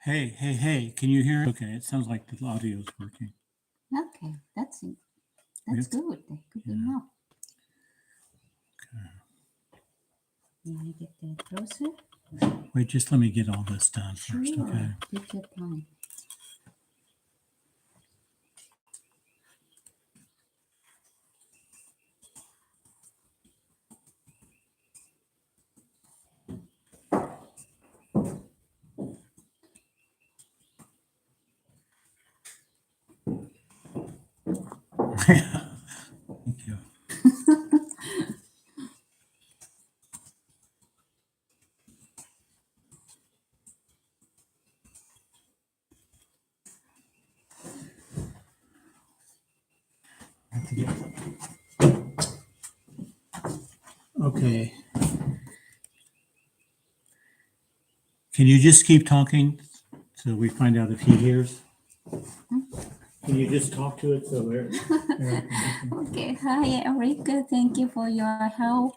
Hey, can you hear it? Okay, it sounds like the audio is working. Okay, that's it. That's good. Good enough. May I get closer? Wait, just let me get all this done first, Sure. okay? Take your time. Thank you. Okay. Can you just keep talking so we find out if he hears? Can you just talk to it so we're... Okay. Hi, Eric. Thank you for your help.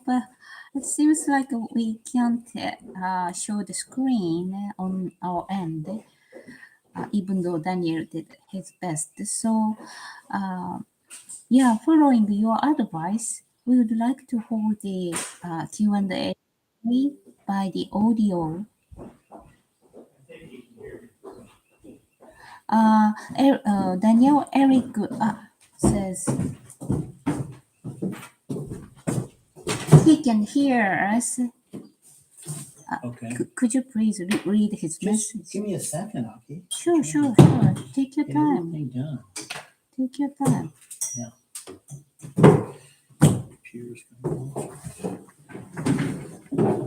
It seems like we can't show the screen on our end, even though Daniel did his best. So, following your advice, we would like to hold the Q&A by the audio. Daniel Eric says he can hear us. Okay. Could you please read his Just message? give me a second, Aki. Sure. Take your Get time. everything done. Take your time. Yeah. Computer's gonna go.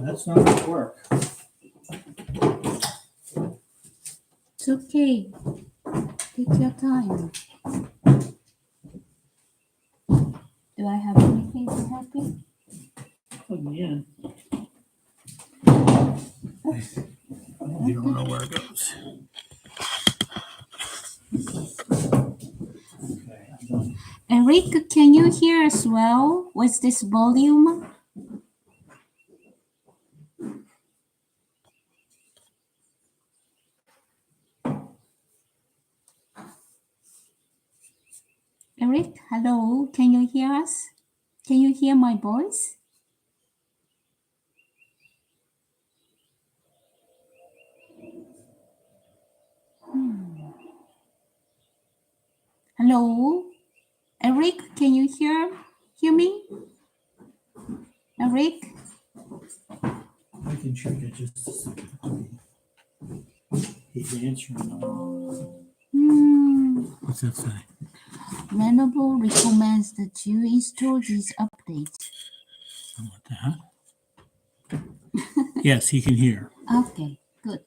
That's not gonna work. It's okay. Take your time. Do I have anything to help you? Plug me in. You don't know where it goes. Okay, I'm done. Eric, can you hear us well with this volume? Eric, hello. Can you hear us? Can you hear my voice? Hello, Eric. Can you hear me? Eric. I can check it just a second. He's answering. What's that say? Lenovo recommends that you install these updates. What the heck? Yes, he can hear. Okay, good.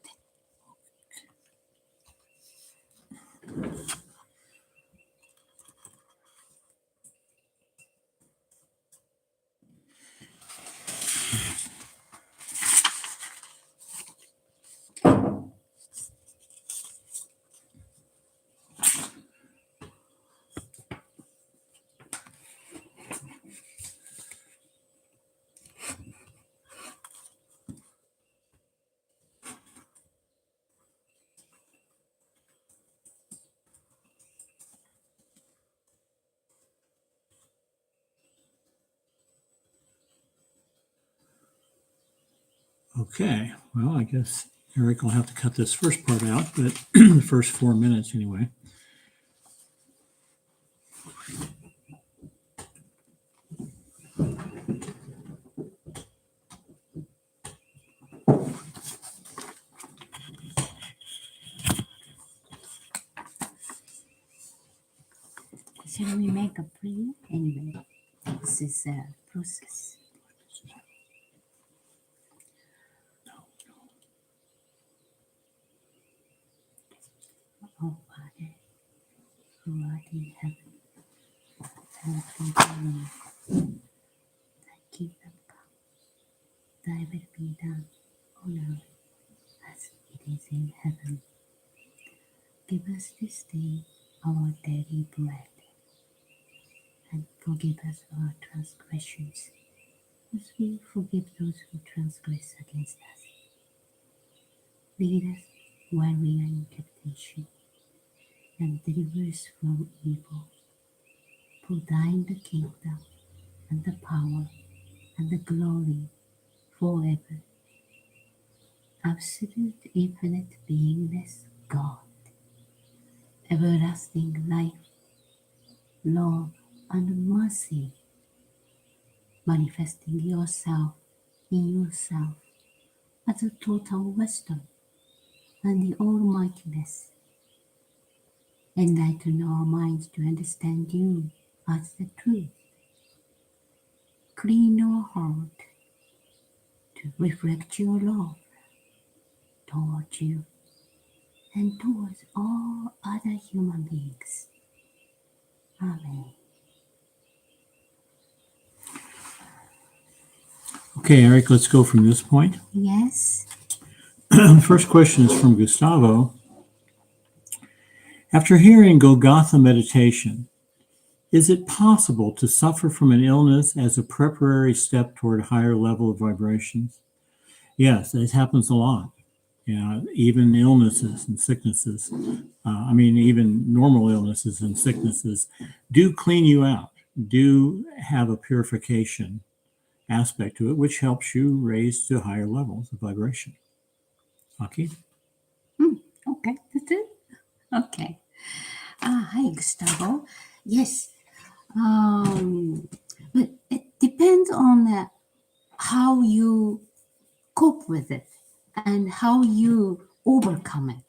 Okay, well, I guess Eric will have to cut this first part out, but the first 4 minutes anyway. Shall we make a preview? Anyway, this is a process. Oh, Father, who art in heaven, hallowed be thy name. Thy kingdom come, thy will be done on earth as it is in heaven. Give us this day our daily bread, and forgive us our transgressions, as we forgive those who transgress against us. Lead us while we are in temptation, and deliver us from evil. For thine the kingdom, and the power, and the glory, forever. Absolute infinite beingness, God, everlasting life, love, and mercy, manifesting yourself in yourself as a total wisdom and the almightiness. Enlighten our minds to understand you as the truth. Clean our heart to reflect your love towards you and towards all other human beings. Amen. Okay, Eric, let's go from this point. Yes. The first question is from Gustavo. After hearing Golgotha meditation, is it possible to suffer from an illness as a preparatory step toward a higher level of vibrations? Yes, it happens a lot. Yeah, even illnesses and sicknesses, even normal illnesses and sicknesses do clean you out, do have a purification aspect to it, which helps you raise to higher levels of vibration. Aki? Okay, that's it. Okay. Hi, Gustavo. Yes. But it depends on how you cope with it and how you overcome it.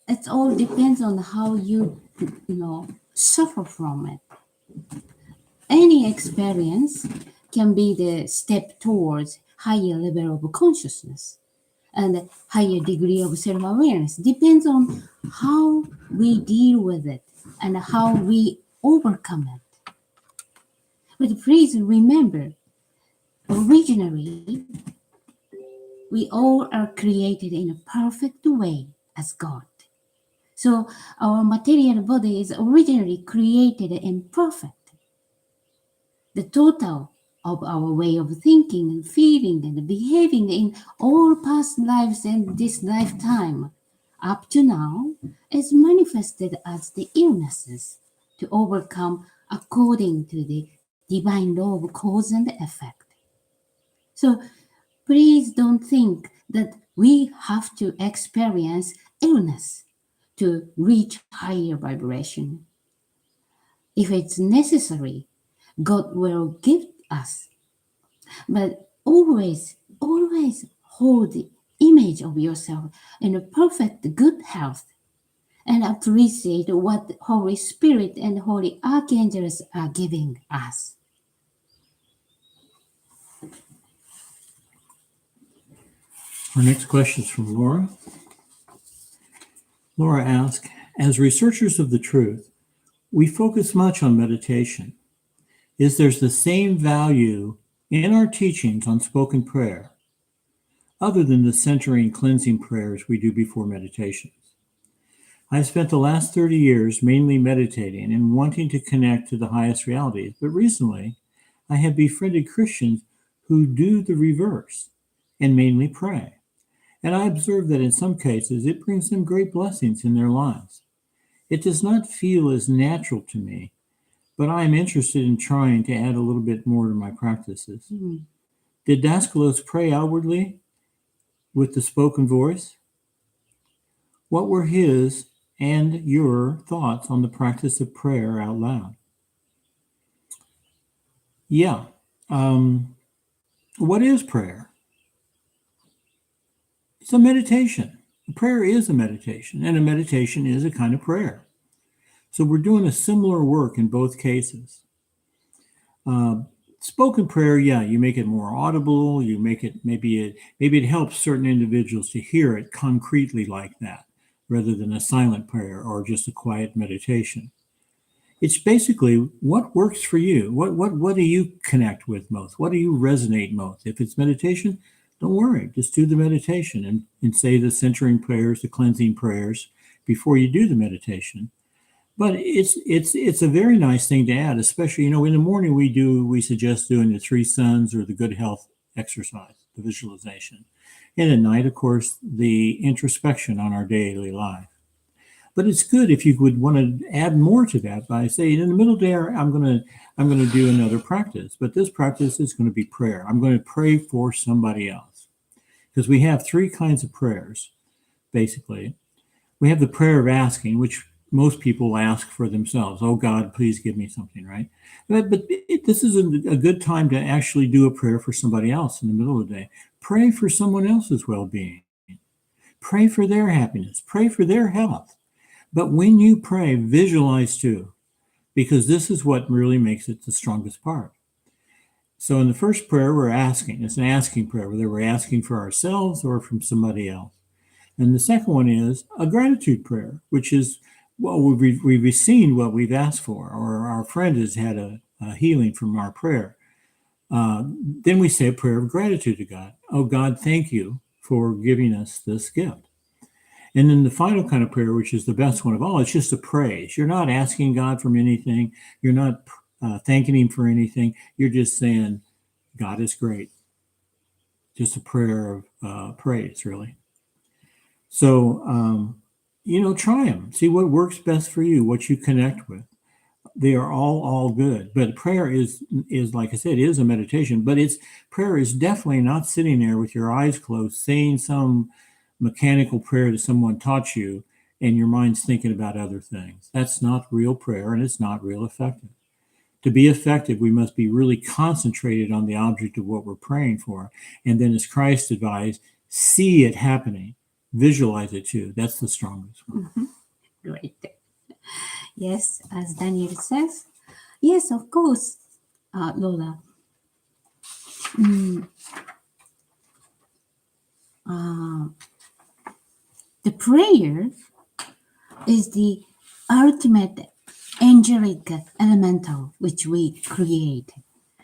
It all depends on how you suffer from it. Any experience can be the step towards higher level of consciousness and a higher degree of self-awareness. Depends on how we deal with it and how we overcome it. But please remember, originally, we all are created in a perfect way as God. So our material body is originally created imperfect. The total of our way of thinking and feeling and behaving in all past lives and this lifetime up to now is manifested as the illnesses to overcome according to the divine law of cause and effect. So please don't think that we have to experience illness to reach higher vibration. If it's necessary, God will give us. But always hold the image of yourself in a perfect good health and appreciate what Holy Spirit and Holy Archangels are giving us. Our next question is from Laura. Laura asks, as researchers of the truth, we focus much on meditation. Is there the same value in our teachings on spoken prayer, other than the centering cleansing prayers we do before meditations? I've spent the last 30 years mainly meditating and wanting to connect to the highest realities, but recently I have befriended Christians who do the reverse and mainly pray. And I observe that in some cases it brings them great blessings in their lives. It does not feel as natural to me, but I am interested in trying to add a little bit more to my practices. Did Daskalos pray outwardly with the spoken voice? What were his and your thoughts on the practice of prayer out loud? Yeah. What is prayer? It's a meditation. Prayer is a meditation, and a meditation is a kind of prayer. So we're doing a similar work in both cases. Spoken prayer, yeah, you make it more audible. You make it maybe it helps certain individuals to hear it concretely like that, rather than a silent prayer or just a quiet meditation. It's basically what works for you. What do you connect with most? What do you resonate most? If it's meditation, don't worry. Just do the meditation and say the centering prayers, the cleansing prayers before you do the meditation. But it's a very nice thing to add, especially, in the morning we suggest doing the 3 suns or the good health exercise, the visualization. And at night, of course, the introspection on our daily life. But it's good if you would want to add more to that by saying, in the middle there, I'm going to do another practice. But this practice is going to be prayer. I'm going to pray for somebody else. Because we have three kinds of prayers, basically. We have the prayer of asking, which most people ask for themselves. Oh, God, please give me something, right? But this is a good time to actually do a prayer for somebody else in the middle of the day. Pray for someone else's well-being. Pray for their happiness. Pray for their health. But when you pray, visualize too, because this is what really makes it the strongest part. So in the first prayer, we're asking. It's an asking prayer, whether we're asking for ourselves or from somebody else. And the second one is a gratitude prayer, which is, well, we've seen what we've asked for, or our friend has had a healing from our prayer. Then we say a prayer of gratitude to God. Oh, God, thank you for giving us this gift. And then the final kind of prayer, which is the best one of all, it's just a praise. You're not asking God for anything. You're not thanking him for anything. You're just saying, God is great. Just a prayer of praise, really. So, try them. See what works best for you, what you connect with. They are all good. But prayer is like I said, is a meditation. But prayer is definitely not sitting there with your eyes closed, saying some mechanical prayer that someone taught you, and your mind's thinking about other things. That's not real prayer, and it's not real effective. To be effective, we must be really concentrated on the object of what we're praying for. And then, as Christ advised, see it happening, visualize it too. That's the strongest one. Great. Yes, as Daniel says. Yes, of course, Lola. The prayer is the ultimate angelic elemental which we create.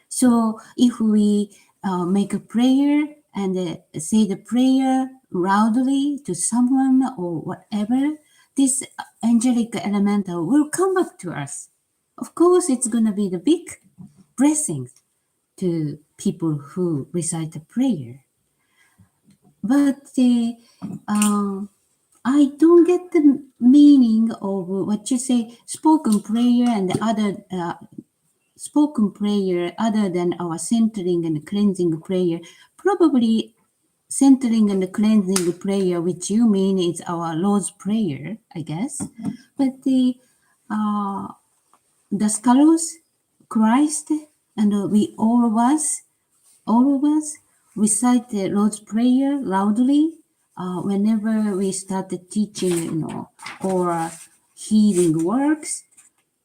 So if we make a prayer and say the prayer loudly to someone or whatever, this angelic elemental will come back to us. Of course, it's going to be the big blessing to people who recite the prayer. But I don't get the meaning of what you say, spoken prayer and the other spoken prayer other than our centering and cleansing prayer. Probably centering and cleansing prayer, which you mean is our Lord's Prayer, I guess. But the scholars, Christ, and we all of us recite the Lord's Prayer loudly whenever we started teaching, or healing works.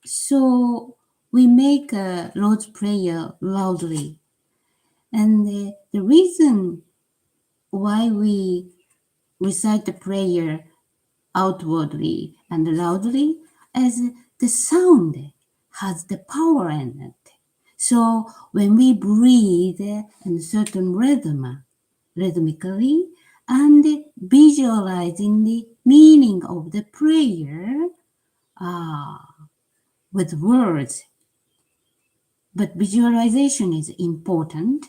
So we make a Lord's Prayer loudly. And the reason why we recite the prayer outwardly and loudly is the sound has the power in it. So when we breathe in a certain rhythmically, and visualizing the meaning of the prayer with words, but visualization is important,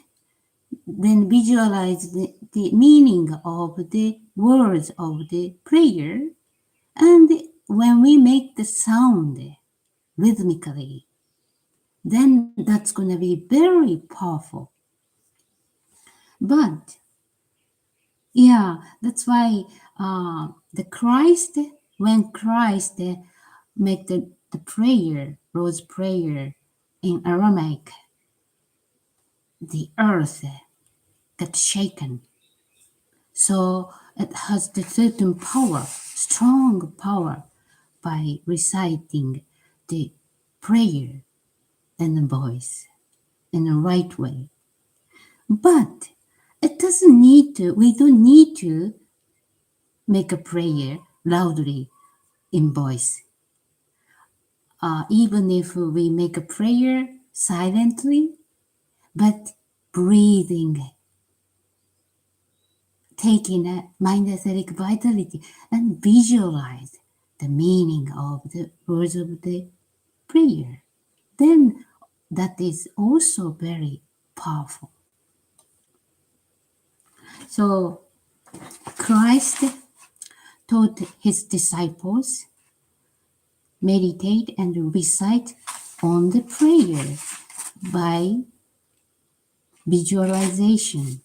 then visualize the meaning of the words of the prayer, and when we make the sound rhythmically, then that's going to be very powerful. But yeah, that's why when Christ make the prayer, Lord's Prayer in Aramaic, the earth got shaken. So it has the certain power, strong power, by reciting the prayer in the voice in the right way. But it doesn't need to, we don't need to make a prayer loudly in voice. Even if we make a prayer silently, but breathing, taking a mind etheric vitality and visualize the meaning of the words of the prayer, then that is also very powerful. So Christ taught his disciples meditate and recite on the prayer by visualization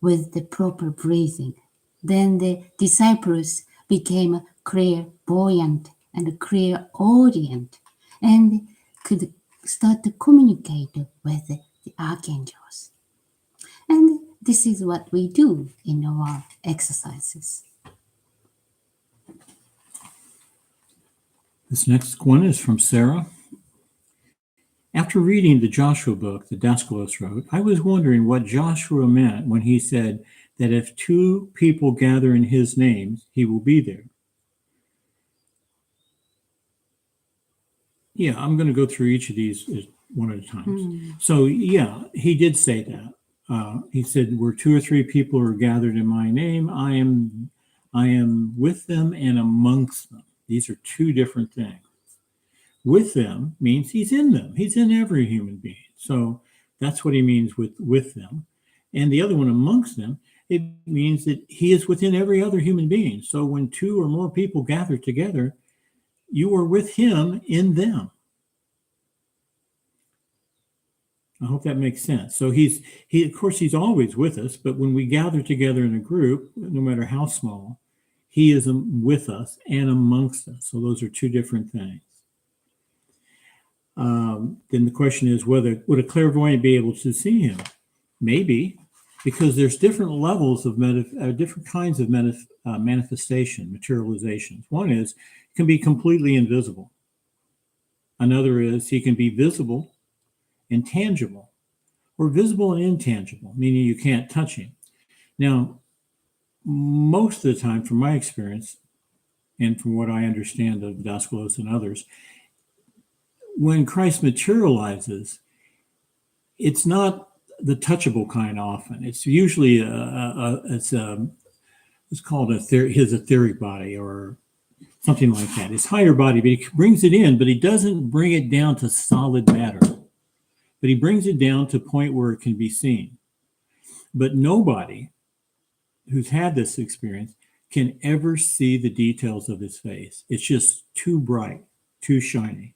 with the proper breathing. Then the disciples became clairvoyant and clairaudient and could start to communicate with the archangels. And this is what we do in our exercises. This next one is from Sarah. After reading the Joshua book that Daskalos wrote, I was wondering what Joshua meant when he said that if two people gather in his name, he will be there. Yeah, I'm going to go through each of these one at a time. So, yeah, he did say that. He said, where two or three people are gathered in my name, I am with them and amongst them. These are two different things. With them means he's in them. He's in every human being. So that's what he means with them. And the other one, amongst them, it means that he is within every other human being. So when two or more people gather together, you are with him in them. I hope that makes sense. So he of course, he's always with us, but when we gather together in a group, no matter how small, he is with us and amongst us. So those are two different things. Then the question is, would a clairvoyant be able to see him? Maybe, because there's different levels of different kinds of manifestation, materializations. One is it can be completely invisible. Another is he can be visible and tangible, or visible and intangible, meaning you can't touch him. Now, most of the time, from my experience, and from what I understand of Daskalos and others, when Christ materializes, it's not the touchable kind often. It's usually it's called his etheric body or something like that. It's higher body, but he brings it in, but he doesn't bring it down to solid matter. But he brings it down to a point where it can be seen. But nobody who's had this experience can ever see the details of his face. It's just too bright, too shiny.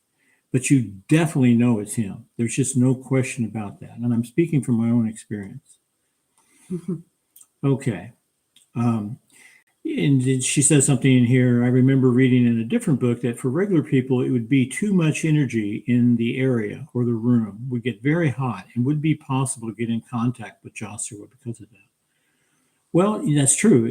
But you definitely know it's him. There's just no question about that. And I'm speaking from my own experience. Okay. And she says something in here. I remember reading in a different book that for regular people, it would be too much energy in the area or the room. Would get very hot and would be possible to get in contact with Joshua because of that. Well, that's true.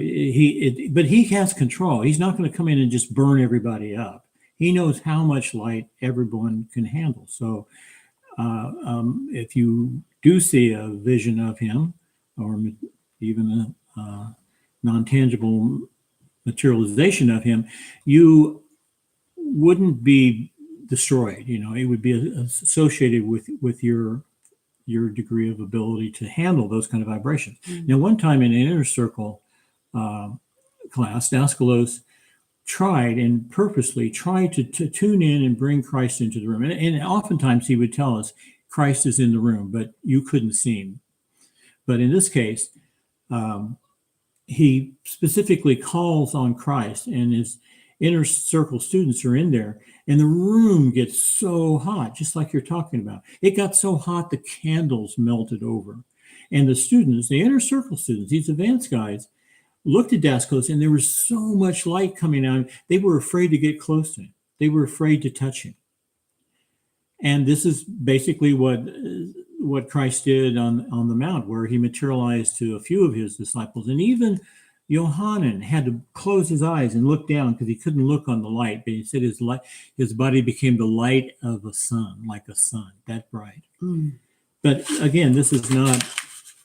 But he has control. He's not going to come in and just burn everybody up. He knows how much light everyone can handle. So if you do see a vision of him, or even a non-tangible materialization of him, you wouldn't be destroyed. It would be associated with your degree of ability to handle those kind of vibrations. Now, one time in an inner circle class, Daskalos purposely tried to tune in and bring Christ into the room. And oftentimes he would tell us, Christ is in the room, but you couldn't see him. But in this case, he specifically calls on Christ, and his inner circle students are in there, and the room gets so hot, just like you're talking about. It got so hot the candles melted over. And the students, the inner circle students, these advanced guys, looked at Daskalos, and there was so much light coming out. They were afraid to get close to him. They were afraid to touch him. And this is basically what Christ did on the Mount, where he materialized to a few of his disciples. And even Yohanan had to close his eyes and look down because he couldn't look on the light. But he said his body became the light of a sun, like a sun, that bright. But again, this is not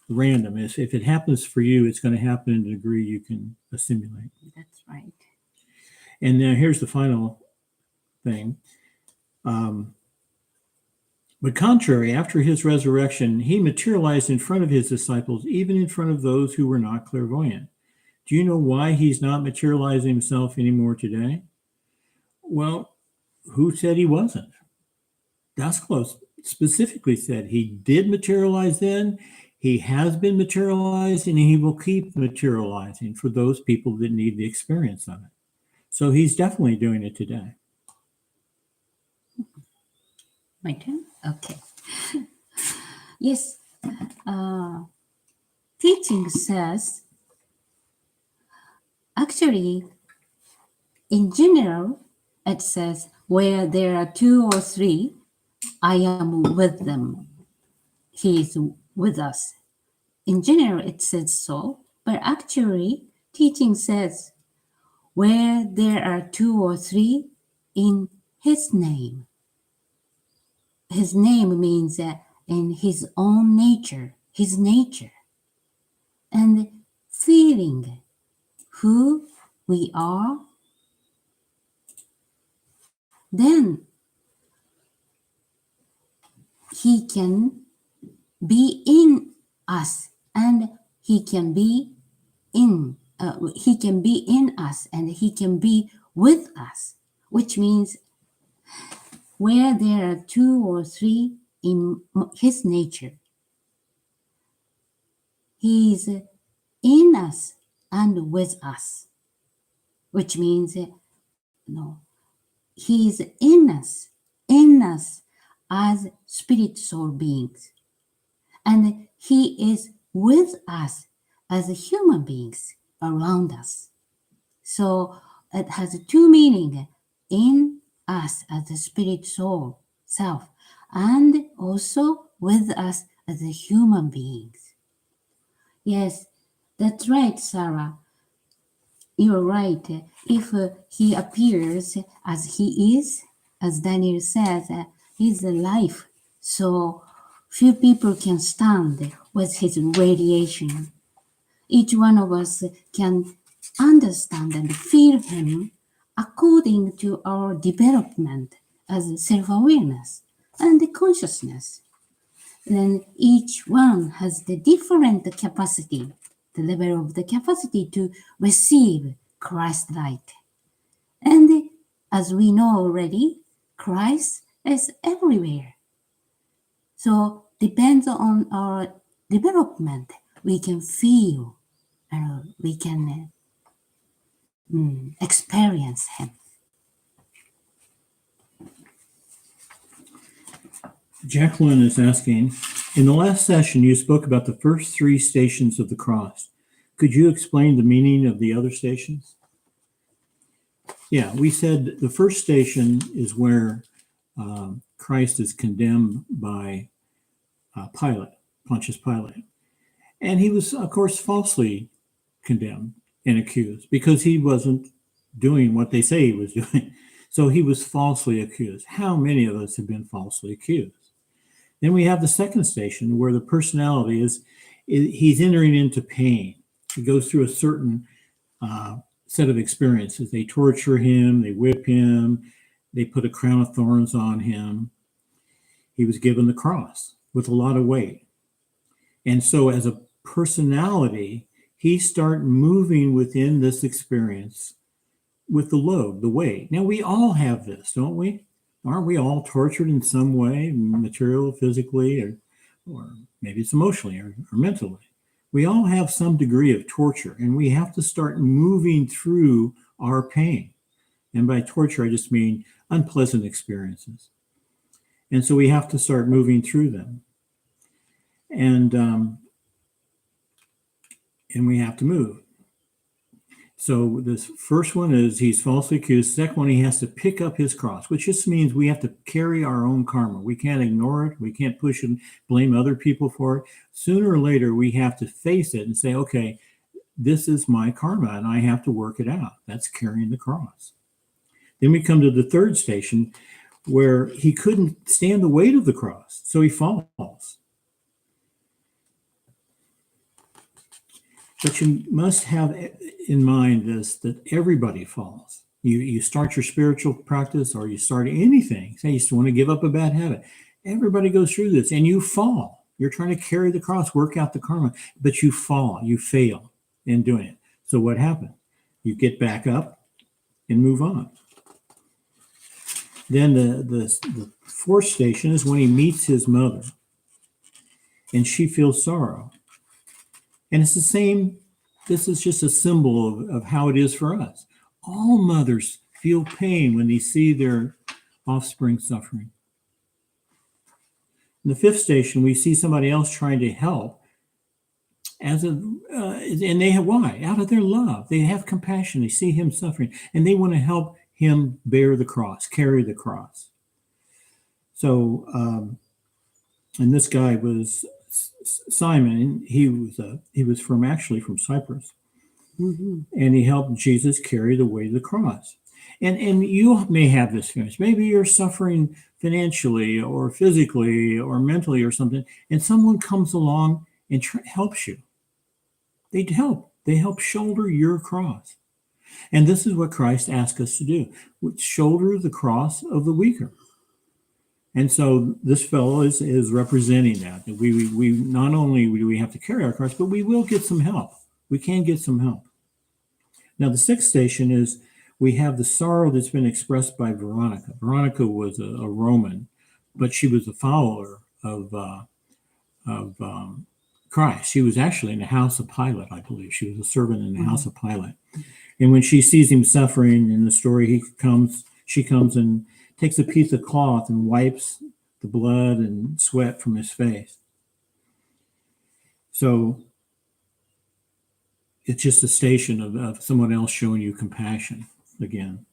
random. If it happens for you, it's going to happen in a degree you can assimilate. That's right. And now here's the final thing. But contrary, after his resurrection, he materialized in front of his disciples, even in front of those who were not clairvoyant. Do you know why he's not materializing himself anymore today? Well, who said he wasn't? Daskalos specifically said he did materialize then. He has been materialized and he will keep materializing for those people that need the experience of it. So he's definitely doing it today. My turn? Okay. Yes. Teaching says, actually, in general, it says, where there are two or three, I am with them. He is with us. In general, it says so, but actually, teaching says, where there are two or three in his name. His name means in his own nature, his nature, and feeling who we are, then he can be in us and he can be in us and he can be with us, which means where there are two or three in his nature, he is in us and with us, which means no, he is in us as spirit soul beings, and he is with us as human beings around us. So it has two meanings: in us as a spirit soul self, and also with us as a human beings. Yes, that's right, Sarah. You're right. If he appears as he is, as Daniel says, he's alive. So few people can stand with his radiation. Each one of us can understand and feel him according to our development as self-awareness and consciousness. Then each one has the different capacity, the level of the capacity to receive Christ light. And as we know already, Christ is everywhere. So depends on our development, we can feel and we can experience him. Jacqueline is asking, in the last session, you spoke about the first three stations of the cross. Could you explain the meaning of the other stations? Yeah, we said the first station is where Christ is condemned by Pontius Pilate. And he was, of course, falsely condemned and accused because he wasn't doing what they say he was doing. So he was falsely accused. How many of us have been falsely accused? Then we have the second station where the personality he's entering into pain. He goes through a certain set of experiences. They torture him, they whip him, they put a crown of thorns on him. He was given the cross with a lot of weight. And so as a personality, he started moving within this experience with the load, the weight. Now we all have this, don't we? Aren't we all tortured in some way, material, physically, or maybe it's emotionally or mentally? We all have some degree of torture, and we have to start moving through our pain. And by torture, I just mean unpleasant experiences. And so we have to start moving through them. And we have to move. So this first one is he's falsely accused. Second one, he has to pick up his cross, which just means we have to carry our own karma. We can't ignore it. We can't push and blame other people for it. Sooner or later, we have to face it and say, okay, this is my karma and I have to work it out. That's carrying the cross. Then we come to the third station where he couldn't stand the weight of the cross, so he falls. But you must have in mind this, that everybody falls. You start your spiritual practice or you start anything. Say you want to give up a bad habit. Everybody goes through this and you fall. You're trying to carry the cross, work out the karma, but you fall, you fail in doing it. So what happened? You get back up and move on. Then the fourth station is when he meets his mother. and she feels sorrow. And it's the same, this is just a symbol of how it is for us. All mothers feel pain when they see their offspring suffering. In the fifth station, we see somebody else trying to help, and they have why? Out of their love. They have compassion. They see him suffering, and they want to help him bear the cross, carry the cross. So, and this guy was Simon. He was from Cyprus, and he helped Jesus carry the weight of the cross. And you may have this experience. Maybe you're suffering financially or physically or mentally or something, and someone comes along and helps you. They help shoulder your cross. And this is what Christ asked us to do: shoulder the cross of the weaker. And so this fellow is representing that we not only do we have to carry our cross, but we will get some help. We can get some help. Now, the sixth station is we have the sorrow that's been expressed by Veronica. Veronica was a Roman, but she was a follower of Christ. She was actually in the house of Pilate, I believe. She was a servant in the house of Pilate. And when she sees him suffering in the story, she comes and takes a piece of cloth and wipes the blood and sweat from his face. So it's just a station of someone else showing you compassion again.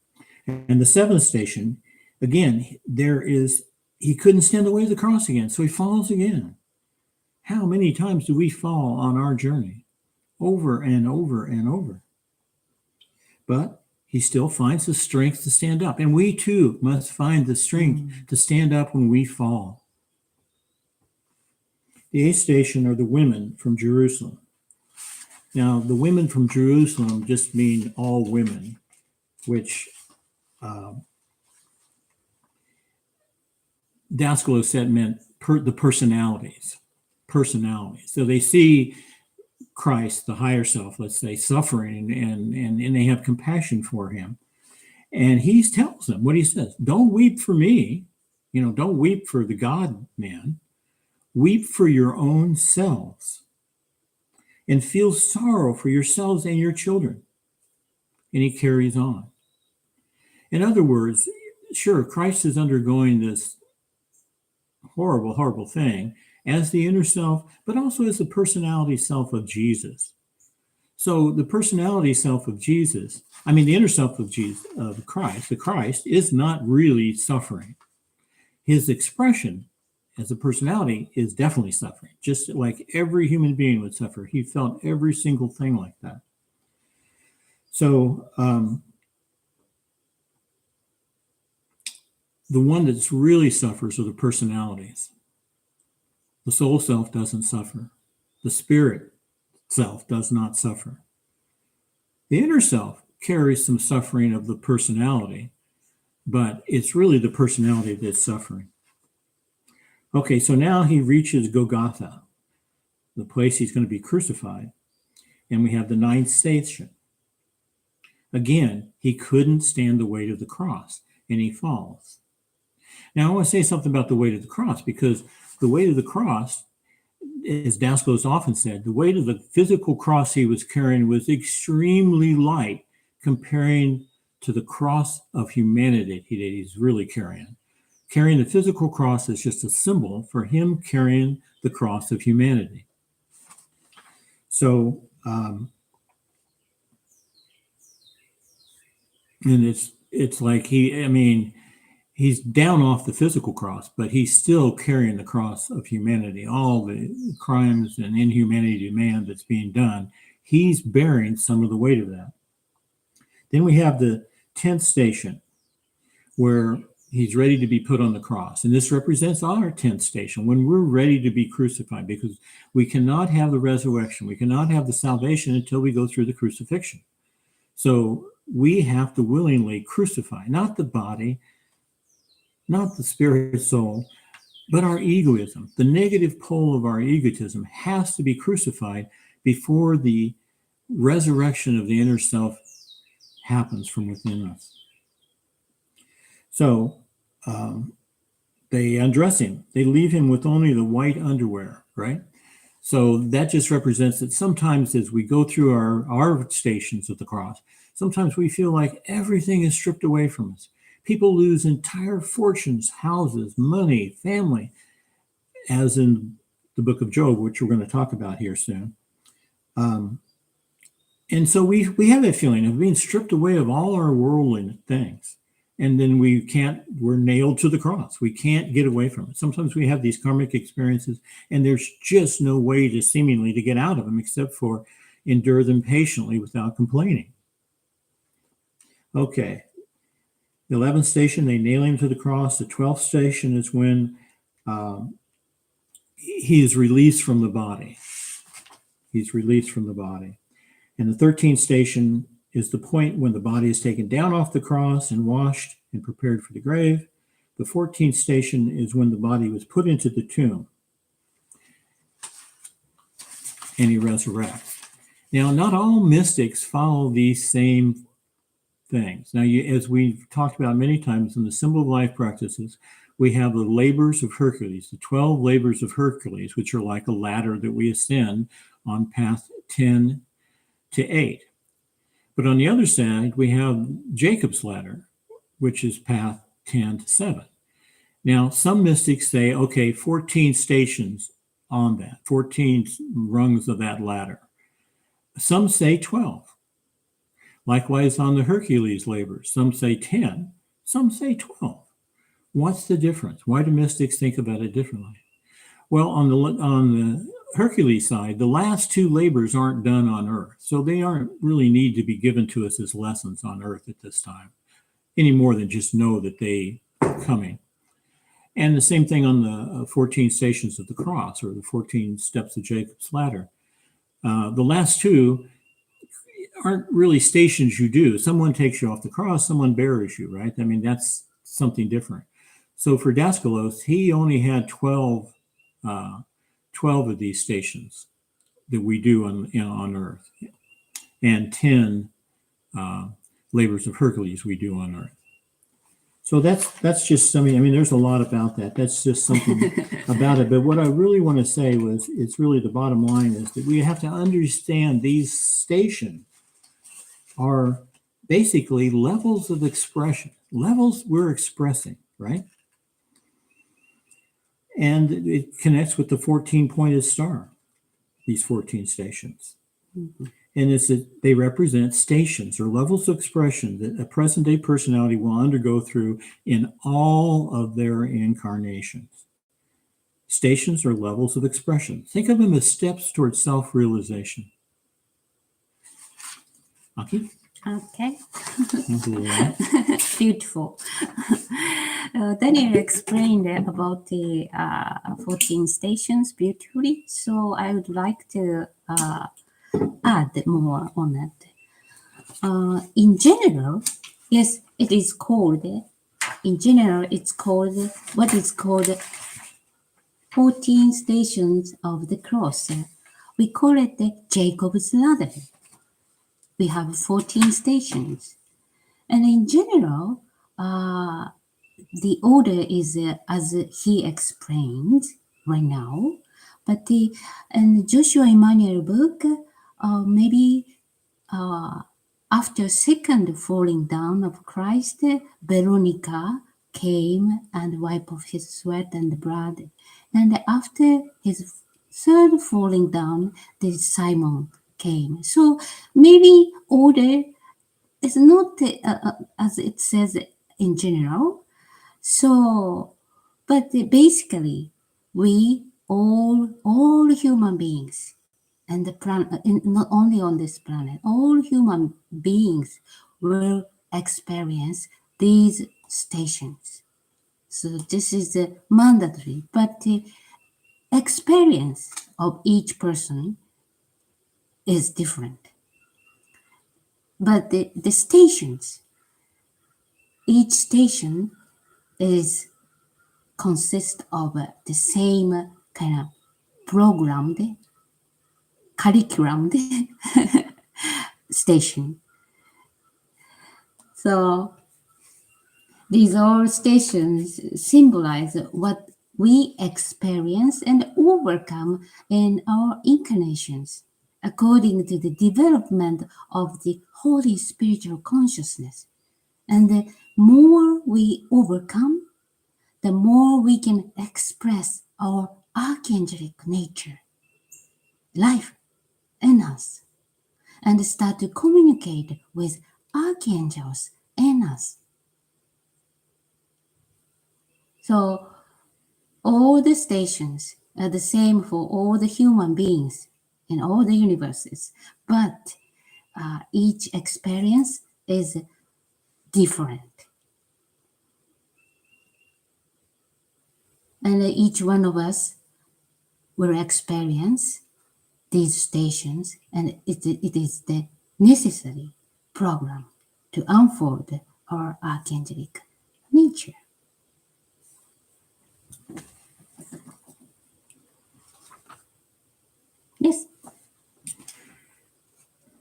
And the seventh station, again, he couldn't stand the weight of the cross again, so he falls again. How many times do we fall on our journey? Over and over and over. But he still finds the strength to stand up. And we too must find the strength to stand up when we fall. The eighth station are the women from Jerusalem. Now, the women from Jerusalem just mean all women, which Daskalo said meant the personalities. So they see Christ, the higher self, let's say, suffering, and they have compassion for him. And he tells them what he says: don't weep for me, don't weep for the God man, weep for your own selves and feel sorrow for yourselves and your children. And he carries on. In other words, sure, Christ is undergoing this horrible, horrible thing as the inner self, but also as the personality self of Jesus. So the personality self of Jesus, the inner self of Jesus, of Christ, the Christ is not really suffering. His expression as a personality is definitely suffering, just like every human being would suffer. He felt every single thing like that. So the one that really suffers are the personalities. The soul self doesn't suffer. The spirit self does not suffer. The inner self carries some suffering of the personality, but it's really the personality that's suffering. Okay, so now he reaches Golgotha, the place he's going to be crucified, and we have the ninth station. Again, he couldn't stand the weight of the cross, and he falls. Now, I want to say something about the weight of the cross, because the weight of the cross, as Daskalo's often said, the weight of the physical cross he was carrying was extremely light comparing to the cross of humanity that he's really carrying. Carrying the physical cross is just a symbol for him carrying the cross of humanity. So, and it's like he's down off the physical cross, but he's still carrying the cross of humanity. All the crimes and inhumanity to man that's being done, he's bearing some of the weight of that. Then we have the 10th station, where he's ready to be put on the cross. And this represents our 10th station, when we're ready to be crucified, because we cannot have the resurrection, we cannot have the salvation until we go through the crucifixion. So we have to willingly crucify, not the body, not the spirit soul, but our egoism. The negative pole of our egotism has to be crucified before the resurrection of the inner self happens from within us. So they undress him. They leave him with only the white underwear. right? So that just represents that sometimes as we go through our stations of the cross, sometimes we feel like everything is stripped away from us. People lose entire fortunes, houses, money, family, as in the book of Job, which we're going to talk about here soon. And so we have that feeling of being stripped away of all our worldly things. And then we're nailed to the cross. We can't get away from it. Sometimes we have these karmic experiences and there's just no way to seemingly to get out of them except for endure them patiently without complaining. Okay. The 11th station, they nail him to the cross. The 12th station is when he is released from the body. He's released from the body. And the 13th station is the point when the body is taken down off the cross and washed and prepared for the grave. The 14th station is when the body was put into the tomb and he resurrects. Now, not all mystics follow these same things. Now, as we've talked about many times in the Symbol of Life practices, we have the labors of Hercules, the 12 labors of Hercules, which are like a ladder that we ascend on path 10 to 8. But on the other side, we have Jacob's ladder, which is path 10 to 7. Now, some mystics say, okay, 14 stations on that, 14 rungs of that ladder. Some say 12. Likewise, on the Hercules labors, some say 10, some say 12. What's the difference? Why do mystics think about it differently? Well, on the Hercules side, the last two labors aren't done on Earth, so they aren't really need to be given to us as lessons on Earth at this time, any more than just know that they are coming. And the same thing on the 14 stations of the cross, or the 14 steps of Jacob's ladder. The last two aren't really stations you do. Someone takes you off the cross, someone buries you, right? I mean, that's something different. So for Daskalos, he only had 12 of these stations that we do on Earth, and 10 labors of Hercules we do on Earth. So that's just something. I mean, there's a lot about that. That's just something about it. But what I really want to say was, it's really the bottom line is that we have to understand these stations are basically levels of expression, levels we're expressing, right? And it connects with the 14-pointed star, these 14 stations. Mm-hmm. And they represent stations or levels of expression that a present-day personality will undergo through in all of their incarnations. Stations are levels of expression. Think of them as steps towards self-realization. Aki? Okay. Beautiful. Daniel explained about the 14 stations beautifully, so I would like to add more on that. In general, yes, it is called, in general, it's called, what is called 14 stations of the cross. We call it the Jacob's ladder. We have 14 stations. And in general, the order is as he explained right now. But in Joshua Emmanuel book, maybe after second falling down of Christ, Veronica came and wiped off his sweat and blood. And after his third falling down, this Simon came. So maybe order is not as it says in general. So, but basically, we all human beings, and the planet, not only on this planet, all human beings will experience these stations. So this is mandatory, but the experience of each person is different. But the stations, each station consists of the same kind of programmed, curriculum station. So these all stations symbolize what we experience and overcome in our incarnations according to the development of the holy spiritual consciousness. And the more we overcome, the more we can express our archangelic nature, life in us, and start to communicate with archangels in us. So all the stations are the same for all the human beings in all the universes, but each experience is different. And each one of us will experience these stations, and it is the necessary program to unfold our archangelic nature. Yes.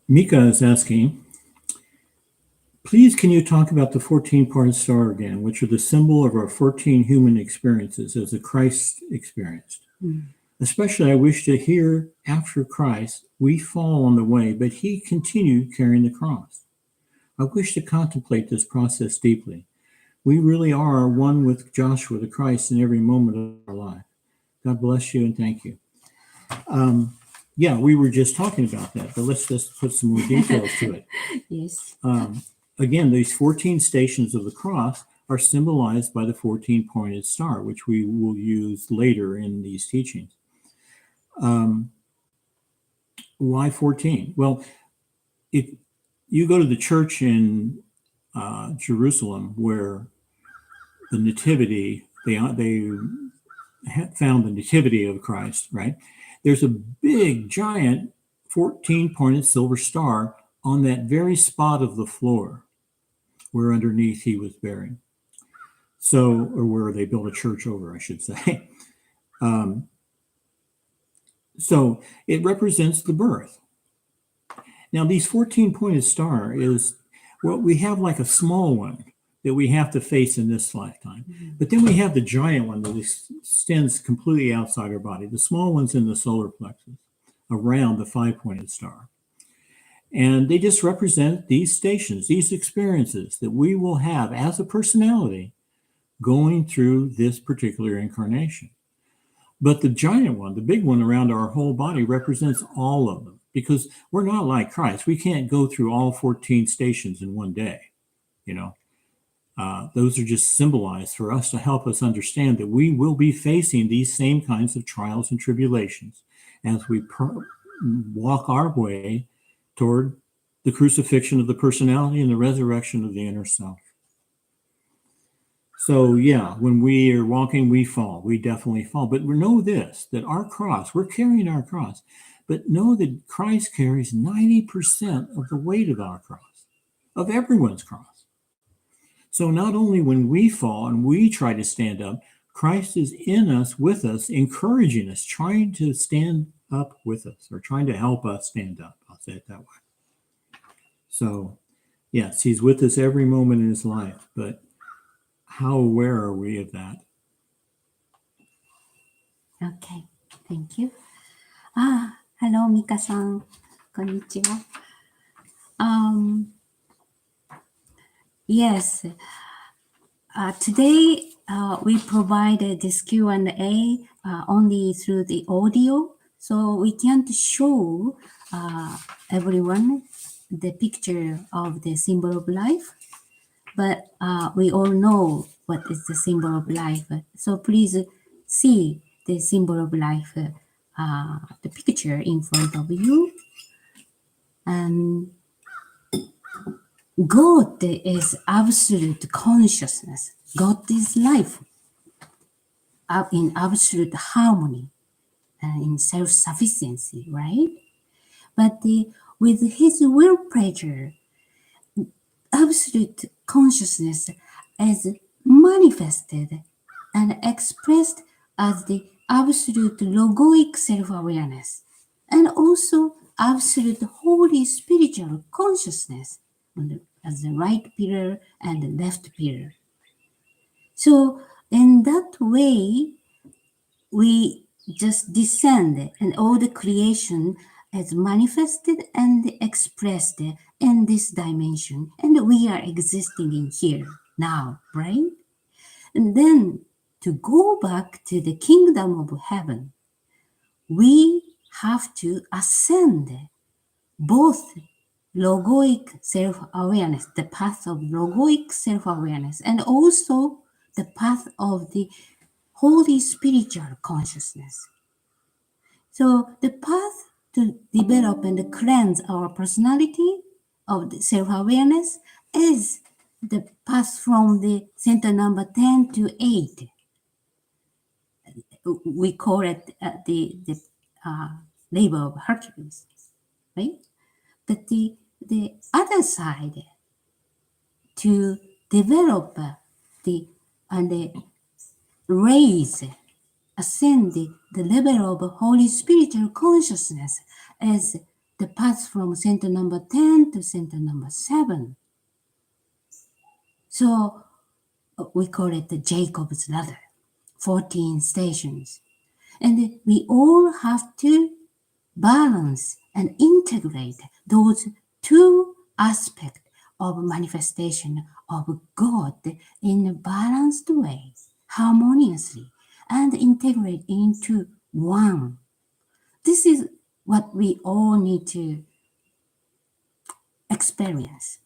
Mika is asking, please can you talk about the 14-part star again, which are the symbol of our 14 human experiences as the Christ experienced? Especially I wish to hear after Christ, we fall on the way, but he continued carrying the cross. I wish to contemplate this process deeply. We really are one with Joshua the Christ in every moment of our life. God bless you and thank you. Yeah, we were just talking about that, but let's just put some more details to it. Yes. Again, these 14 stations of the cross are symbolized by the 14-pointed star, which we will use later in these teachings. Why 14? Well, if you go to the church in Jerusalem where the nativity, they found the nativity of Christ, right? There's a big, giant 14-pointed silver star on that very spot of the floor where underneath he was buried. So, or where they built a church over, I should say. So it represents the birth. Now, these 14-pointed star is, well, we have like a small one that we have to face in this lifetime. But then we have the giant one that extends completely outside our body. The small one's in the solar plexus around the 5-pointed star. And they just represent these stations, these experiences that we will have as a personality going through this particular incarnation. But the giant one, the big one around our whole body, represents all of them because we're not like Christ. We can't go through all 14 stations in one day, you know. Those are just symbolized for us to help us understand that we will be facing these same kinds of trials and tribulations as we walk our way toward the crucifixion of the personality and the resurrection of the inner self. So yeah, when we are walking, we fall. We definitely fall. But we know this, that our cross, we're carrying our cross, but know that Christ carries 90% of the weight of our cross, of everyone's cross. So not only when we fall and we try to stand up, Christ is in us, with us, encouraging us, trying to stand up with us, or trying to help us stand up. I'll say it that way. So yes, he's with us every moment in his life, but how aware are we of that? Okay, thank you. Hello, Mika-san. Konnichiwa. Yes, today we provided this Q&A only through the audio, so we can't show everyone the picture of the symbol of life, but we all know what is the symbol of life. So please see the symbol of life, the picture in front of you. And God is absolute consciousness. God is life in absolute harmony and in self-sufficiency, right? But with his will pleasure, absolute consciousness is manifested and expressed as the absolute logoic self-awareness and also absolute holy spiritual consciousness as the right pillar and the left pillar. So in that way, we just descend and all the creation is manifested and expressed in this dimension, and we are existing in here now, right? And then to go back to the kingdom of heaven, we have to ascend both logoic self-awareness, the path of logoic self-awareness, and also the path of the holy spiritual consciousness. So the path to develop and cleanse our personality of the self-awareness is the path from the center number 10 to 8. We call it the labor of Hercules, right? But the other side, to develop and raise, ascend the level of holy spiritual consciousness is the path from center number 10 to center number 7. So we call it the Jacob's ladder, 14 stations. And we all have to balance and integrate those two aspects of manifestation of God in a balanced way, harmoniously, and integrate into one. This is what we all need to experience.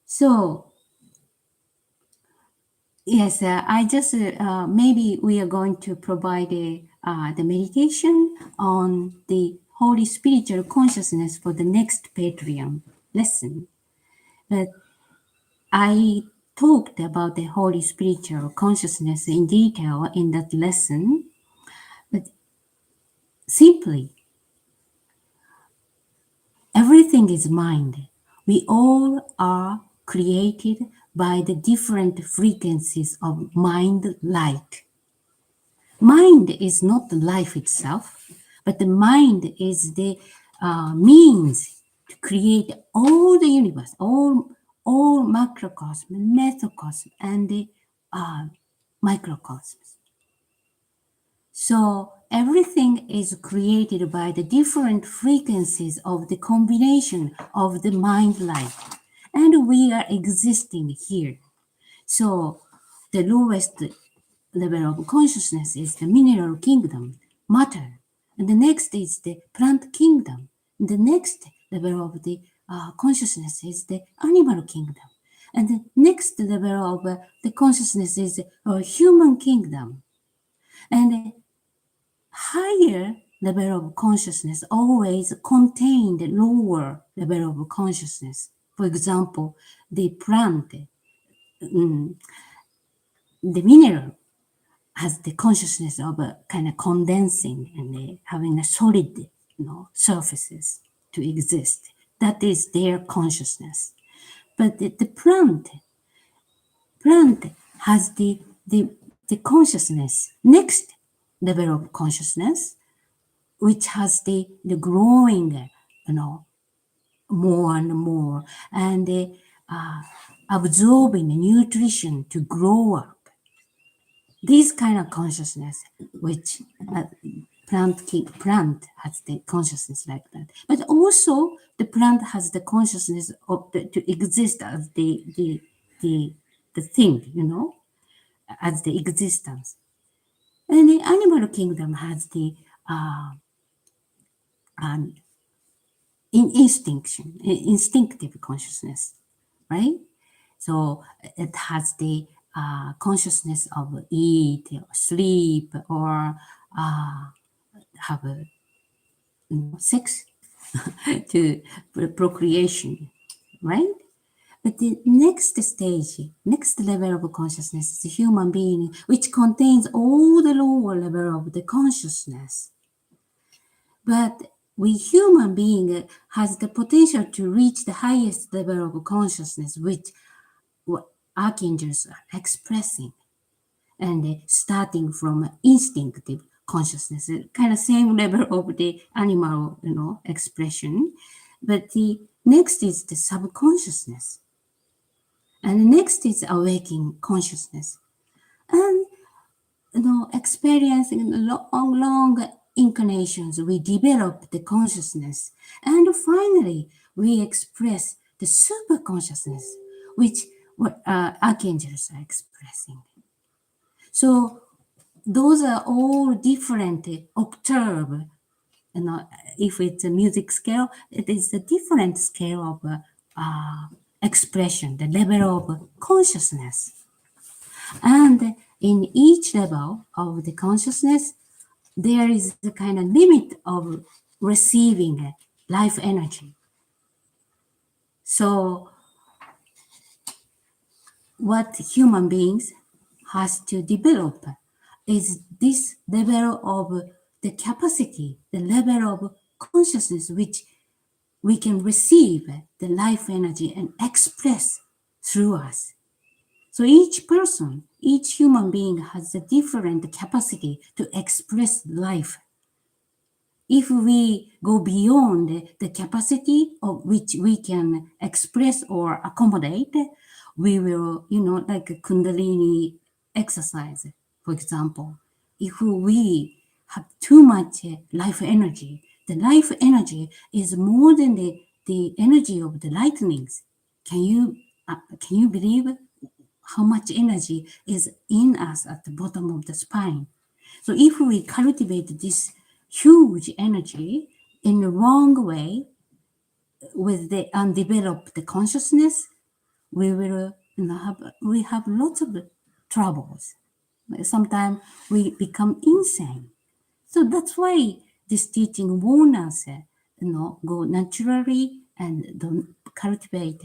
So, yes, I just maybe we are going to provide the meditation on the Holy Spiritual Consciousness for the next Patreon lesson. But I talked about the Holy Spiritual Consciousness in detail in that lesson. But simply, everything is mind. We all are created by the different frequencies of mind light. Mind is not the life itself, but the mind is the means to create all the universe, all macrocosm, mesocosm, and the microcosms. So everything is created by the different frequencies of the combination of the mind light, and we are existing here. So the lowest level of consciousness is the mineral kingdom, matter. And the next is the plant kingdom. And the next level of the consciousness is the animal kingdom. And the next level of the consciousness is human kingdom. And higher level of consciousness always contain the lower level of consciousness. For example, the plant, the mineral, has the consciousness of a kind of condensing and having a solid, surfaces to exist. That is their consciousness. But the plant has the consciousness, next level of consciousness, which has the growing, more and more, and absorbing nutrition to grow up. This kind of consciousness, which plant has the consciousness like that, but also the plant has the consciousness of to exist as the thing, as the existence. And the animal kingdom has the instinctive consciousness, right? So it has the consciousness of eat or sleep or have sex to procreation, right? But the next stage, next level of consciousness is a human being, which contains all the lower level of the consciousness. But we human being has the potential to reach the highest level of consciousness, which what archangels are expressing, and starting from instinctive consciousness, kind of same level of the animal, expression. But the next is the subconsciousness, and the next is awakening consciousness, and experiencing long incarnations, we develop the consciousness, and finally we express the super consciousness, which what archangels are expressing. So those are all different octave. If it's a music scale, it is a different scale of expression, the level of consciousness. And in each level of the consciousness, there is the kind of limit of receiving life energy. So what human beings has to develop is this level of the capacity, the level of consciousness which we can receive the life energy and express through us. So each person, each human being has a different capacity to express life. If we go beyond the capacity of which we can express or accommodate, we will, like a Kundalini exercise, for example. If we have too much life energy, the life energy is more than the energy of the lightnings. Can you believe how much energy is in us at the bottom of the spine? So if we cultivate this huge energy in the wrong way with the undeveloped consciousness, we will have lots of troubles. Sometimes we become insane. So that's why this teaching warns us, go naturally and don't cultivate,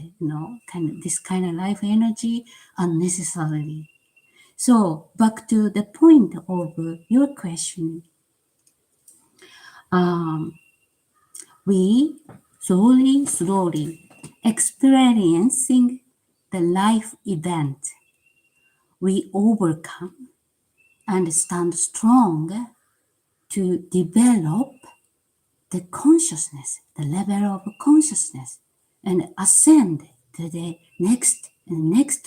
this kind of life energy unnecessarily. So back to the point of your question, we slowly experiencing the life event, we overcome and stand strong to develop the consciousness, the level of consciousness, and ascend to the next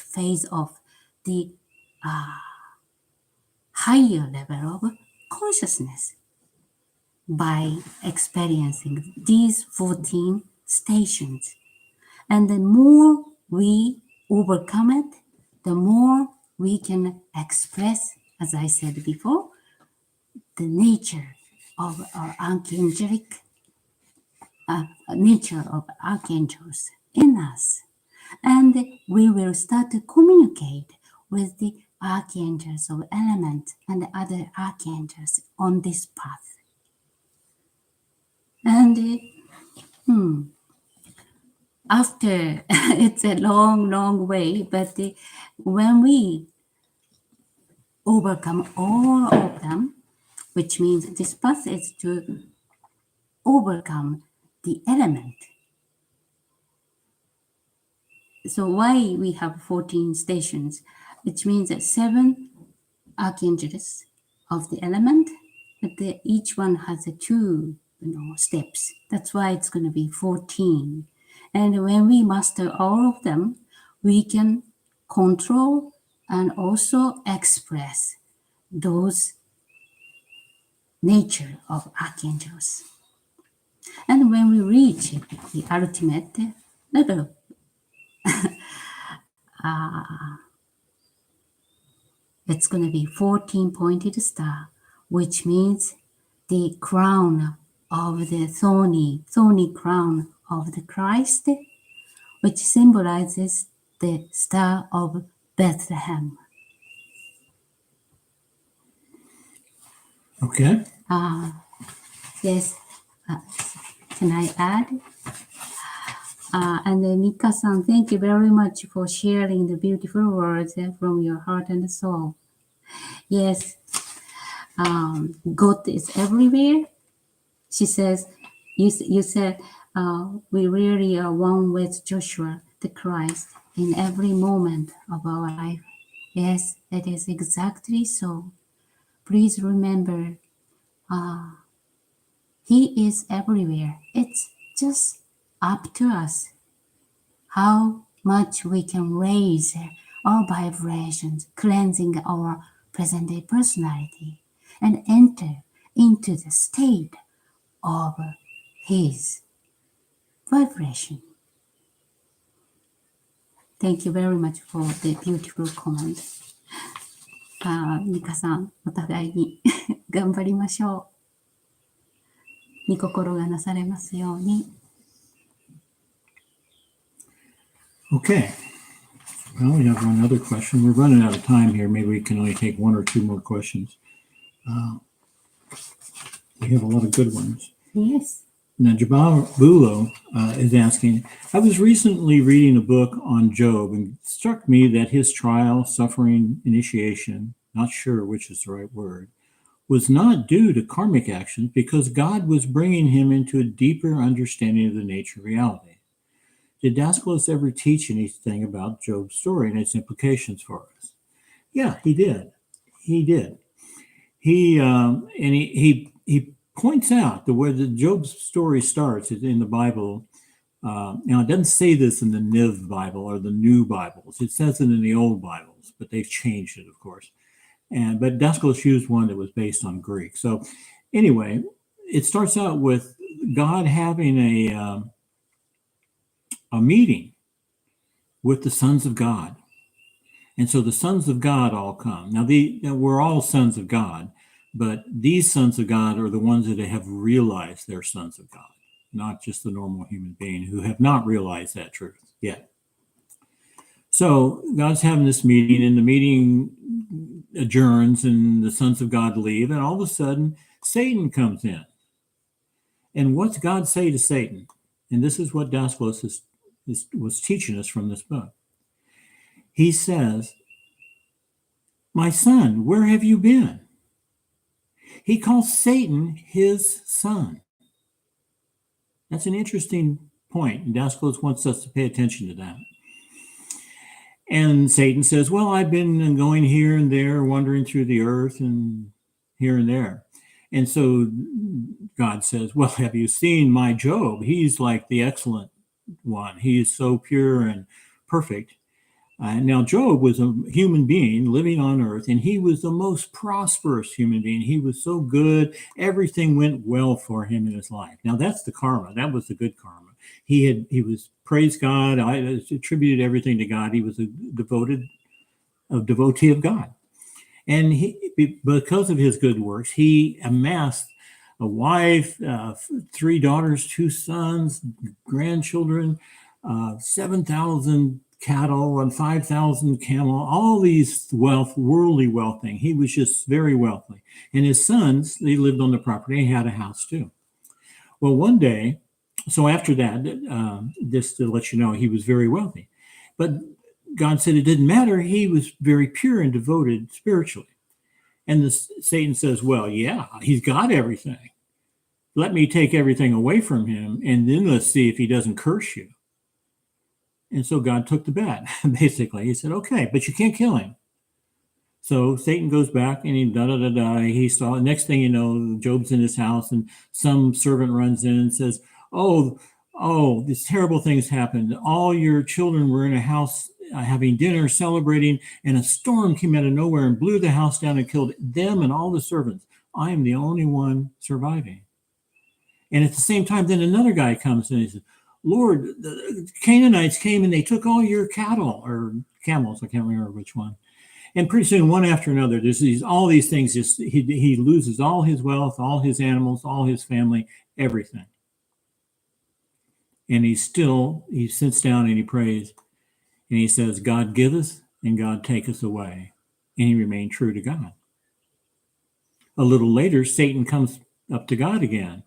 phase of the higher level of consciousness by experiencing these 14 stations. And the more we overcome it, the more we can express, as I said before, the nature of our archangelic nature of archangels in us. And we will start to communicate with the archangels of element and the other archangels on this path. And after it's a long way, but when we overcome all of them, which means this path is to overcome the element. So why we have 14 stations, which means that 7 archangels of the element, but each one has two steps. That's why it's going to be 14. And when we master all of them, we can control and also express those nature of archangels. And when we reach the ultimate level, it's going to be 14-pointed star, which means the crown of the thorny crown of the Christ, which symbolizes the star of Bethlehem. Okay. Yes. Can I add? And Mika-san, thank you very much for sharing the beautiful words from your heart and soul. Yes, God is everywhere. She says, you said, we really are one with Joshua, the Christ, in every moment of our life. Yes, it is exactly so. Please remember, He is everywhere. It's just up to us how much we can raise our vibrations, cleansing our present day personality and enter into the state of his vibration. Thank you very much for the beautiful comment. ミカさん、お互いに頑張りましょう。御心がなされますように。Okay. Well, we have one other question. We're running out of time here. Maybe we can only take one or two more questions. We have a lot of good ones. Yes. Now, Jababulo is asking, I was recently reading a book on Job, and it struck me that his trial, suffering, initiation, not sure which is the right word, was not due to karmic actions because God was bringing him into a deeper understanding of the nature of reality. Did Daskalos ever teach anything about Job's story and its implications for us? Yeah, he did. He did. He points out that where the Job's story starts in the Bible. Now, it doesn't say this in the Niv Bible or the New Bibles. It says it in the old Bibles, but they've changed it, of course. But Daskalos used one that was based on Greek. So anyway, it starts out with God having a meeting with the sons of God. And so the sons of God all come. Now, we're all sons of God, but these sons of God are the ones that have realized they're sons of God, not just the normal human being who have not realized that truth yet. So God's having this meeting, and the meeting adjourns, and the sons of God leave, and all of a sudden, Satan comes in. And what's God say to Satan? And this is what Daskalos was teaching us from this book. He says, my son, where have you been? He calls Satan his son. That's an interesting point, and Daskalos wants us to pay attention to that. And Satan says, well, I've been going here and there, wandering through the earth and here and there. And so God says, well, have you seen my Job? He's like the excellent one. He is so pure and perfect. Now, Job was a human being living on earth, and he was the most prosperous human being. He was so good. Everything went well for him in his life. Now, that's the karma. That was the good karma. He was, praise God. I attributed everything to God. He was a devotee of God. And because of his good works, he amassed a wife, 3 daughters, 2 sons, grandchildren, 7,000 cattle and 5,000 camel, all these worldly wealth thing. He was just very wealthy. And his sons, they lived on the property and had a house too. Well, one day, so after that, just to let you know, he was very wealthy. But God said it didn't matter. He was very pure and devoted spiritually. And Satan says, well, yeah, he's got everything. Let me take everything away from him, and then let's see if he doesn't curse you. And so God took the bet, basically. He said, okay, but you can't kill him. So Satan goes back and he saw, next thing you know, Job's in his house, and some servant runs in and says, oh, these terrible things happened. All your children were in a house having dinner, celebrating, and a storm came out of nowhere and blew the house down and killed them and all the servants. I am the only one surviving. And at the same time, then another guy comes and he says, Lord, the Canaanites came and they took all your cattle or camels. I can't remember which one. And pretty soon, one after another, there's all these things. Just he loses all his wealth, all his animals, all his family, everything. And he sits down and he prays. And he says, God giveth and God taketh away. And he remained true to God. A little later, Satan comes up to God again.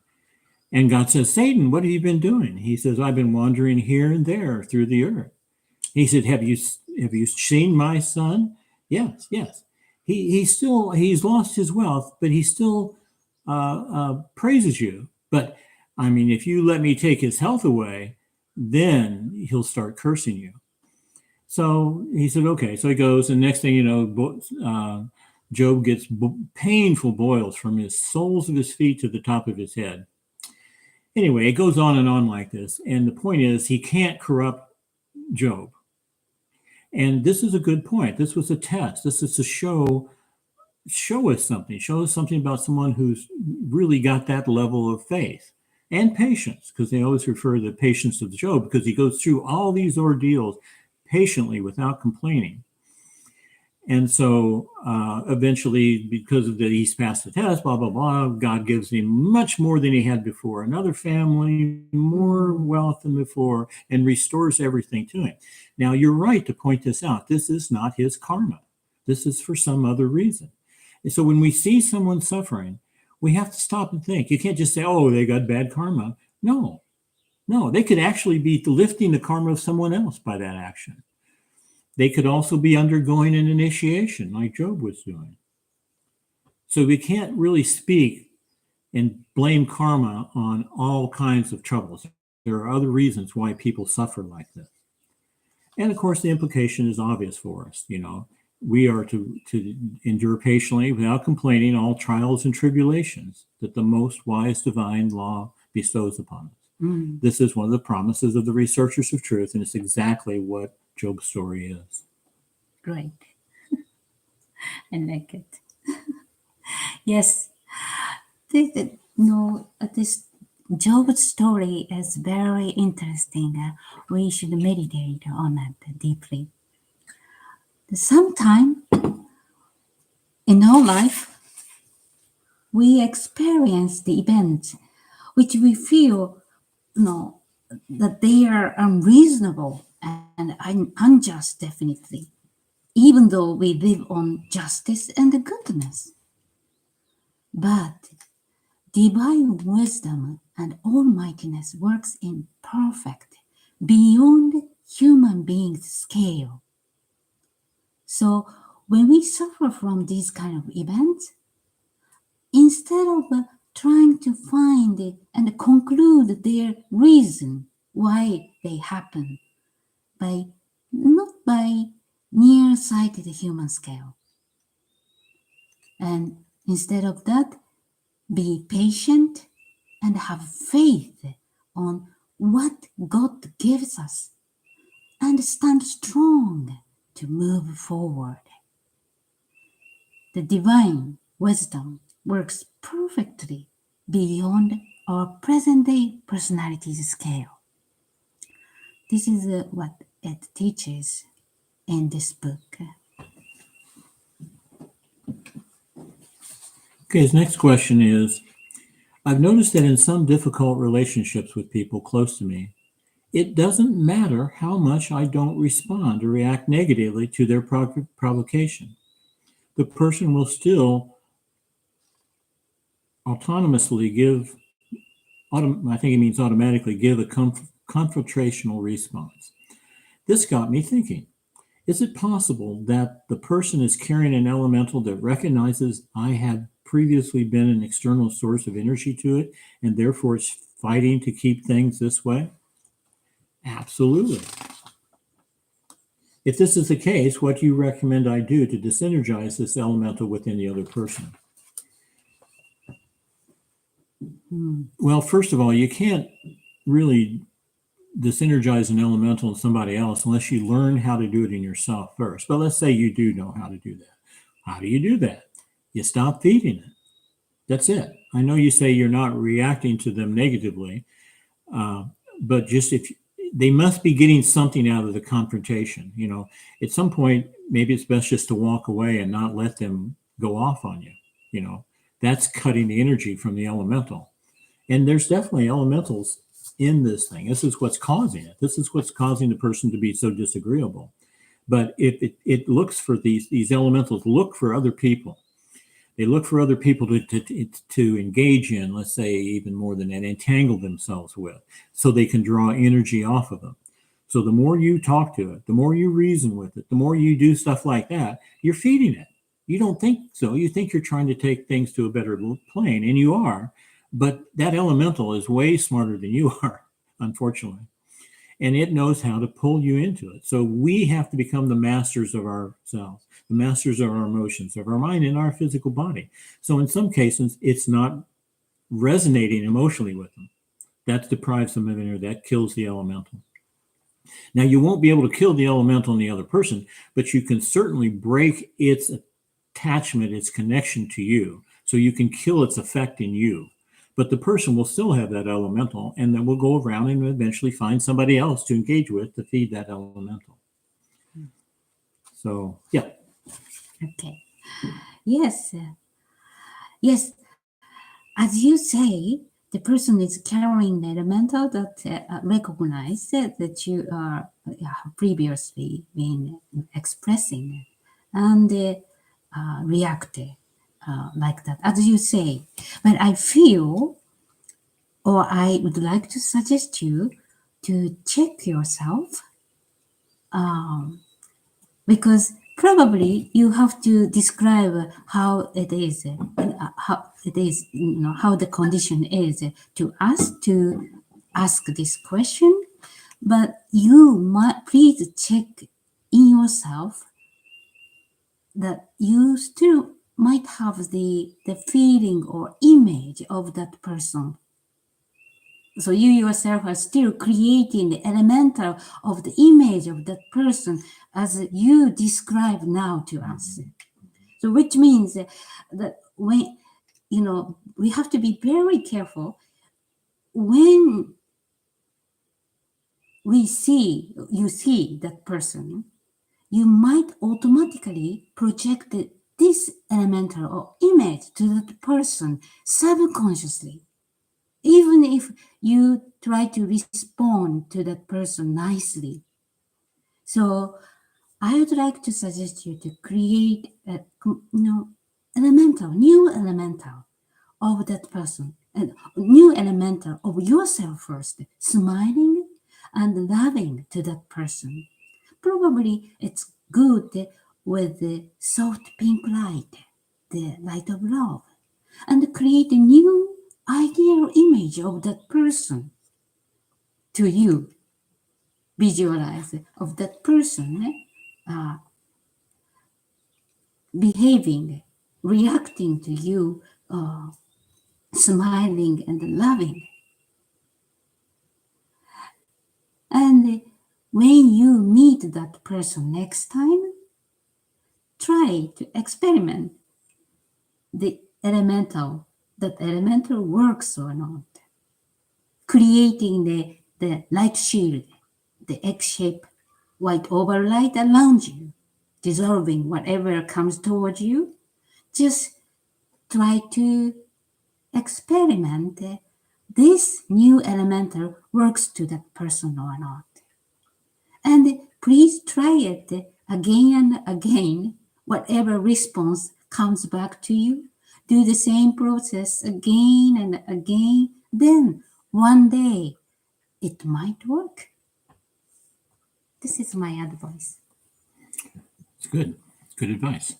And God says, Satan, what have you been doing? He says, I've been wandering here and there through the earth. He said, have you seen my son? Yes. He's lost his wealth, but he still praises you. But I mean, if you let me take his health away, then he'll start cursing you. So he said, okay. So he goes, and next thing you know, Job gets painful boils from his soles of his feet to the top of his head. Anyway, it goes on and on like this. And the point is, he can't corrupt Job. And this is a good point. This was a test. This is to show show us something. Show us something about someone who's really got that level of faith and patience, because they always refer to the patience of Job, because he goes through all these ordeals patiently without complaining. And so eventually, because of that, he's passed the test, blah, blah, blah. God gives him much more than he had before, another family, more wealth than before, and restores everything to him. Now, you're right to point this out. This is not his karma. This is for some other reason. And so when we see someone suffering, we have to stop and think. You can't just say, oh, they got bad karma. No, they could actually be lifting the karma of someone else by that action. They could also be undergoing an initiation like Job was doing. So we can't really speak and blame karma on all kinds of troubles. There are other reasons why people suffer like this. And of course, the implication is obvious for us. We are to endure patiently without complaining all trials and tribulations that the most wise divine law bestows upon us. This is one of the promises of the researchers of truth, and it's exactly what Job's story is. Great. I like it. Yes. This Job's story is very interesting. We should meditate on it deeply. Sometime in our life, we experience the events which we feel that they are unreasonable and unjust, definitely, even though we live on justice and goodness. But divine wisdom and almightiness works in perfect, beyond human beings' scale. So when we suffer from these kind of events, instead of trying to find and conclude their reason why they happen, not by nearsighted human scale, and instead of that, be patient and have faith on what God gives us and stand strong to move forward. The divine wisdom works perfectly beyond our present-day personality's scale. This is what it teaches in this book. Okay, his next question is, I've noticed that in some difficult relationships with people close to me, it doesn't matter how much I don't respond or react negatively to their provocation. The person will still autonomously give, I think it means automatically give a confrontational response. This got me thinking, is it possible that the person is carrying an elemental that recognizes I have previously been an external source of energy to it, and therefore it's fighting to keep things this way? Absolutely. If this is the case, what do you recommend I do to disenergize this elemental within the other person? Well, first of all, you can't really disenergize an elemental in somebody else unless you learn how to do it in yourself first. But let's say you do know how to do that. How do you do that? You stop feeding it. That's it. I know you say you're not reacting to them negatively, but just if they must be getting something out of the confrontation. At some point, maybe it's best just to walk away and not let them go off on you. That's cutting the energy from the elemental. And there's definitely elementals in this thing. This is what's causing it. This is what's causing the person to be so disagreeable. But if it looks for these elementals, look for other people. They look for other people to engage in, let's say even more than that, entangle themselves with, so they can draw energy off of them. So the more you talk to it, the more you reason with it, the more you do stuff like that, you're feeding it. You don't think so. You think you're trying to take things to a better plane, and you are. But that elemental is way smarter than you are, unfortunately. And it knows how to pull you into it. So we have to become the masters of ourselves, the masters of our emotions, of our mind, and our physical body. So in some cases, it's not resonating emotionally with them. That deprives them of energy. That kills the elemental. Now, you won't be able to kill the elemental in the other person, but you can certainly break its attachment, its connection to you. So you can kill its effect in you. But the person will still have that elemental, and then we'll go around and eventually find somebody else to engage with to feed that elemental. So, yeah. Okay. Yes. Yes. As you say, the person is carrying the elemental that recognize that you are previously been expressing and react like that, as you say. But I feel, or I would like to suggest you to check yourself, because probably you have to describe how it is, how the condition is to us to ask this question. But you might please check in yourself that you still might have the feeling or image of that person. So you yourself are still creating the elemental of the image of that person as you describe now to us. So which means that when, we have to be very careful when you see that person, you might automatically project this elemental or image to that person subconsciously, even if you try to respond to that person nicely. So I would like to suggest you to create a new elemental of that person, and new elemental of yourself first, smiling and loving to that person. Probably it's good with the soft pink light, the light of love, and create a new ideal image of that person to you. Visualize of that person behaving, reacting to you, smiling and loving. And when you meet that person next time, try to experiment the elemental, that elemental works or not, creating the light shield, the egg-shaped white oval light around you, dissolving whatever comes towards you. Just try to experiment this new elemental works to that person or not. And please try it again and again. Whatever response comes back to you, do the same process again and again. Then one day it might work. This is my advice. It's good. Good advice.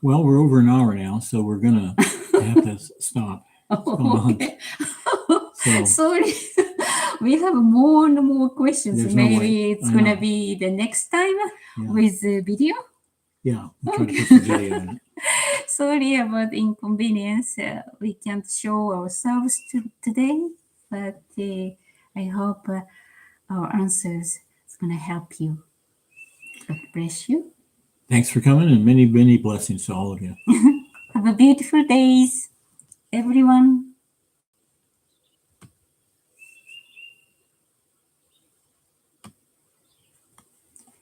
Well, we're over an hour now, so we're going to have to stop. Okay. So, Sorry. We have more and more questions. There's no Maybe way. it's I going to know. be the next time Yeah. with the video. Yeah, we'll try to put some video in it. Sorry about inconvenience. We can't show ourselves today, but I hope our answers is going to help you. God bless you. Thanks for coming, and many, many blessings to all of you. Have a beautiful days, everyone.